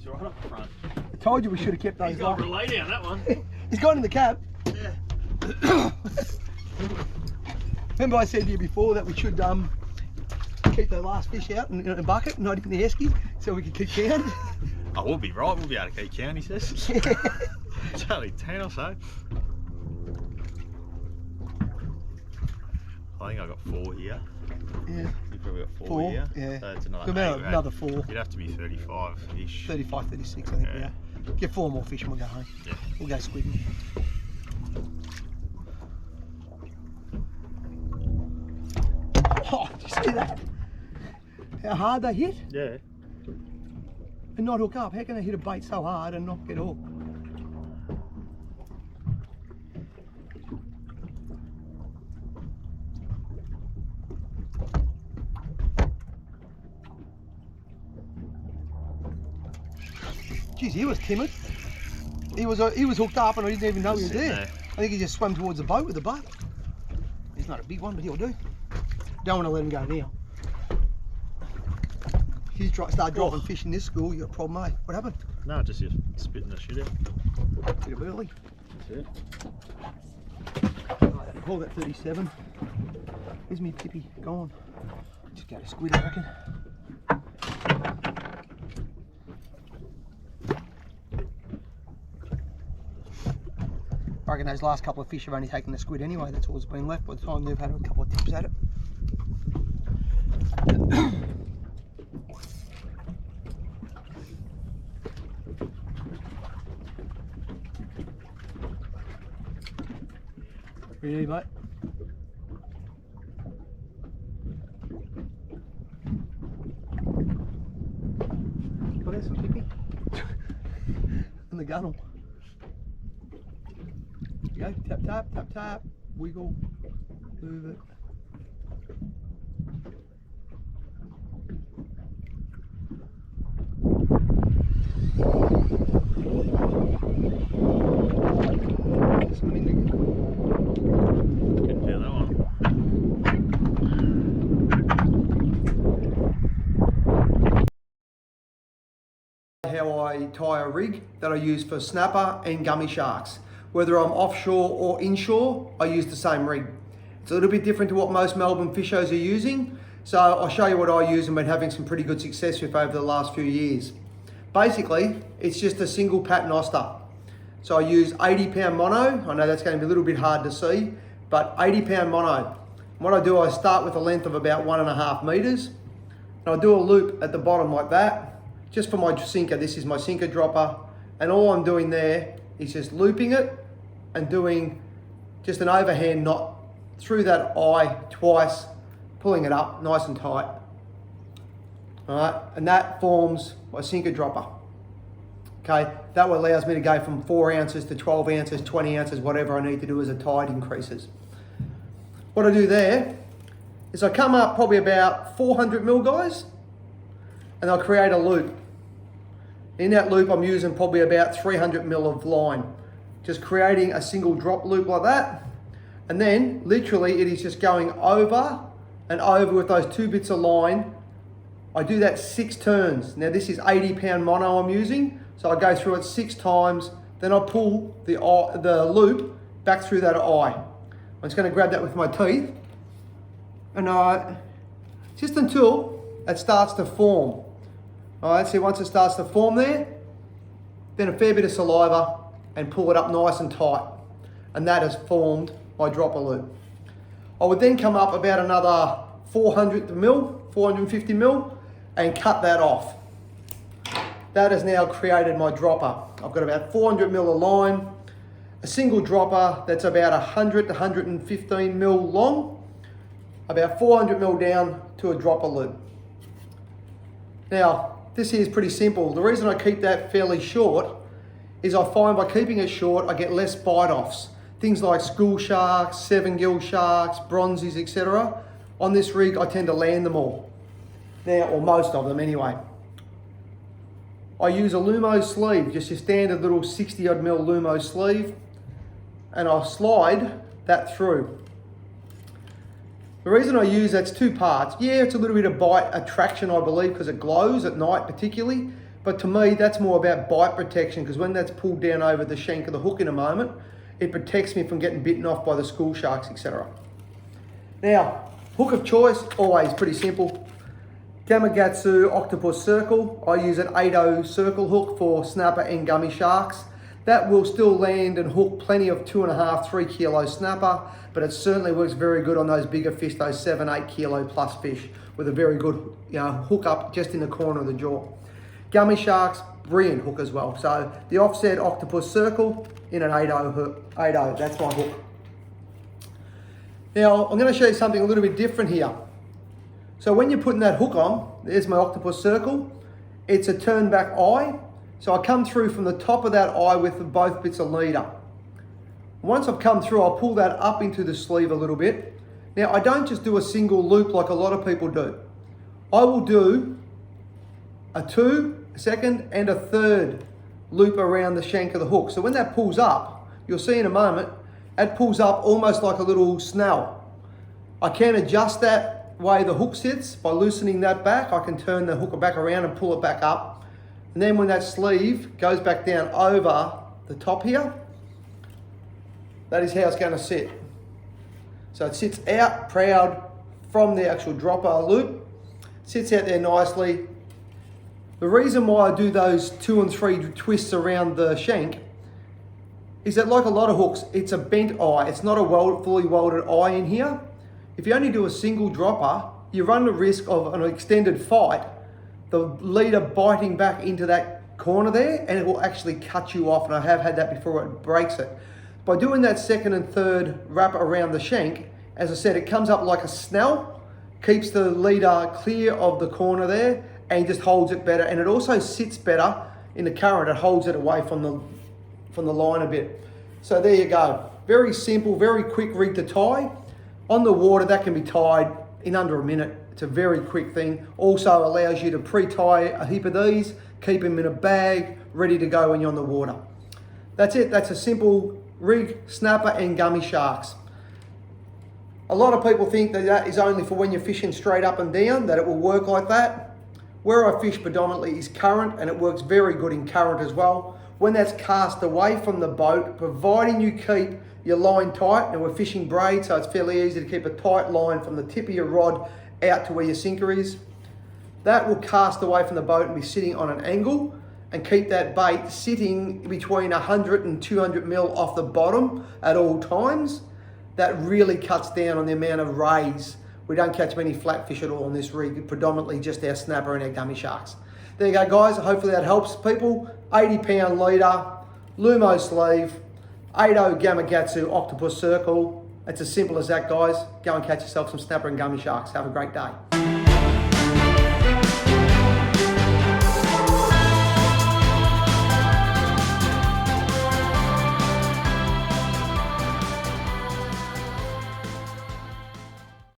right up the front. I told you we should have kept those. He's got a relay down that one. He's gone in the cab. Yeah. Remember I said to you before that we should keep the last fish out in a bucket, not in the esky, so we can keep count. Oh, we'll be right. We'll be able to keep count, he says. It's only 10 or so. I think I got 4 here. Yeah. You've probably got 4 here. Yeah. So it's another, So about another 4. You'd have to be 35-ish. 35, 36, I think, Yeah. yeah. Get 4 more fish and we'll go home. Yeah. We'll go squidding. Oh, did you see that? How hard they hit? Yeah. And not hook up. How can they hit a bait so hard and not get hooked? Jeez, he was timid. He was hooked up and I didn't even know he was there. I think he just swam towards the boat with the bait. He's not a big one, but he'll do. Don't want to let him go now. If you start dropping fish in this school, you got a problem, mate. What happened? No, just you're spitting the shit out. Bit of early. That's it. Right, call that 37. Where's me pippy gone? Just go to squid, I reckon. I reckon those last couple of fish have only taken the squid anyway. That's all that's been left by the time they've had a couple of tips at it. Really, mate? Oh, there's some pippy. And the gunnel. Go, tap, tap, tap, tap, wiggle, move it. Some indigo. Couldn't feel that one. How I tie a rig that I use for snapper and gummy sharks. Whether I'm offshore or inshore, I use the same rig. It's a little bit different to what most Melbourne fishers are using, so I'll show you what I use and been having some pretty good success with over the last few years. Basically, it's just a single paternoster. So I use 80-pound mono. I know that's going to be a little bit hard to see, but 80-pound mono. What I do, I start with a length of about 1.5 meters, and I do a loop at the bottom like that, just for my sinker. This is my sinker dropper, and all I'm doing there is just looping it and doing just an overhand knot through that eye twice, pulling it up nice and tight. All right, and that forms my sinker dropper. Okay, that allows me to go from 4 ounces to 12 ounces, 20 ounces, whatever I need to do as the tide increases. What I do there is I come up probably about 400 mil, guys, and I'll create a loop. In that loop, I'm using probably about 300 mil of line, just creating a single drop loop like that. And then literally it is just going over and over with those 2 bits of line. I do that 6 turns. Now this is 80-pound mono I'm using. So I go through it 6 times, then I pull the loop back through that eye. I'm just gonna grab that with my teeth. And just until it starts to form. All right, so once it starts to form there, then a fair bit of saliva and pull it up nice and tight. And that has formed my dropper loop. I would then come up about another 400 mil, 450 mil, and cut that off. That has now created my dropper. I've got about 400 mil of line, a single dropper that's about 100 to 115 mil long, about 400 mil down to a dropper loop. Now, this here is pretty simple. The reason I keep that fairly short is I find by keeping it short, I get less bite-offs. Things like school sharks, 7-gill sharks, bronzies, etc. On this rig, I tend to land them all. Now, or most of them anyway. I use a Lumo sleeve, just your standard little 60-odd mil Lumo sleeve, and I'll slide that through. The reason I use that's 2 parts. Yeah, it's a little bit of bite attraction, I believe, because it glows at night particularly, But to me, that's more about bite protection, because when that's pulled down over the shank of the hook in a moment, it protects me from getting bitten off by the school sharks, etc. Now, hook of choice, always pretty simple. Gamakatsu Octopus Circle. I use an 8/0 circle hook for snapper and gummy sharks. That will still land and hook plenty of 2.5, 3 kilo snapper, but it certainly works very good on those bigger fish, those 7, 8 kilo plus fish, with a very good hook up just in the corner of the jaw. Gummy sharks, brilliant hook as well. So the offset Octopus Circle in an 8/0 hook. 8/0, that's my hook. Now, I'm going to show you something a little bit different here. So when you're putting that hook on, there's my Octopus Circle. It's a turn back eye. So I come through from the top of that eye with both bits of leader. Once I've come through, I'll pull that up into the sleeve a little bit. Now, I don't just do a single loop like a lot of people do. I will do a 2, a second, and a third loop around the shank of the hook. So when that pulls up, you'll see in a moment, it pulls up almost like a little snell. I can adjust that way the hook sits by loosening that back. I can turn the hook back around and pull it back up. And then when that sleeve goes back down over the top here, that is how it's going to sit. So it sits out proud from the actual dropper loop, sits out there nicely. The reason why I do those 2 and 3 twists around the shank is that, like a lot of hooks, it's a bent eye. It's not a fully welded eye in here. If you only do a single dropper, you run the risk of an extended fight, the leader biting back into that corner there, and it will actually cut you off. And I have had that before, it breaks it. By doing that second and third wrap around the shank, as I said, it comes up like a snell, keeps the leader clear of the corner there, and just holds it better. And it also sits better in the current. It holds it away from the line a bit. So there you go. Very simple, very quick rig to tie. On the water, that can be tied in under a minute. It's a very quick thing. Also allows you to pre-tie a heap of these, keep them in a bag, ready to go when you're on the water. That's it. That's a simple rig, snapper and gummy sharks. A lot of people think that that is only for when you're fishing straight up and down, that it will work like that. Where I fish predominantly is current, and it works very good in current as well. When that's cast away from the boat, providing you keep your line tight, and we're fishing braid, so it's fairly easy to keep a tight line from the tip of your rod out to where your sinker is. That will cast away from the boat and be sitting on an angle and keep that bait sitting between 100 and 200 mil off the bottom at all times. That really cuts down on the amount of rays. We don't catch many flatfish at all on this rig, predominantly just our snapper and our gummy sharks. There you go, guys. Hopefully that helps people. 80-pound leader, Lumo sleeve, 8/0 Gamakatsu Octopus Circle. It's as simple as that, guys. Go and catch yourself some snapper and gummy sharks. Have a great day.